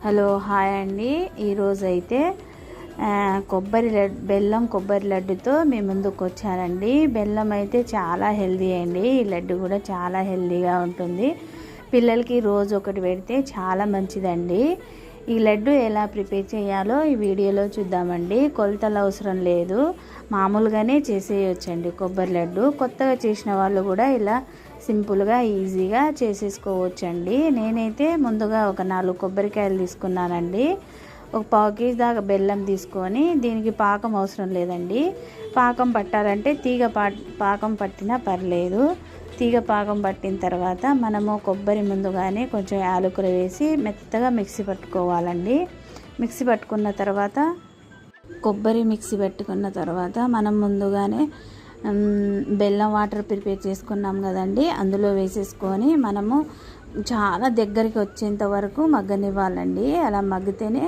Hello hi అండి. ఈరోజు అయితే బెల్లం కొబ్బరి లడ్డుతో మీ ముందుకు వచ్చానండి. బెల్లం అయితే చాలా హెల్దీ అండి. ఈ లడ్డు కూడా చాలా హెల్దీగా ఉంటుంది. పిల్లలకి రోజు ఒకటి పెడితే చాలా మంచిదండి. ఈ లడ్డు ఎలా ప్రిపేర్ చేయాలో ఈ వీడియోలో చూద్దామండి. కొలతలు అవసరం లేదు, మామూలుగానే చేసేయొచ్చండి కొబ్బరి లడ్డు. కొత్తగా చేసిన వాళ్ళు కూడా ఇలా సింపుల్గా ఈజీగా చేసేసుకోవచ్చండి. నేనైతే ముందుగా ఒక 4 కొబ్బరికాయలు తీసుకున్నానండి. ఒక పావు కేజీ దాకా బెల్లం తీసుకొని, దీనికి పాకం అవసరం లేదండి. పాకం పట్టాలంటే పాకం పట్టినా పర్లేదు. తీగ పాకం పట్టిన తర్వాత మనము కొబ్బరి ముందుగానే కొంచెం యాలకులు వేసి మెత్తగా మిక్సీ పట్టుకోవాలండి. మిక్సీ పట్టుకున్న తర్వాత మనం ముందుగానే బెల్లం వాటర్ ప్రిపేర్ చేసుకున్నాం కదండి, అందులో వేసేసుకొని మనము చాలా దగ్గరికి వచ్చేంత వరకు మగ్గనివ్వాలండి. అలా మగ్గితేనే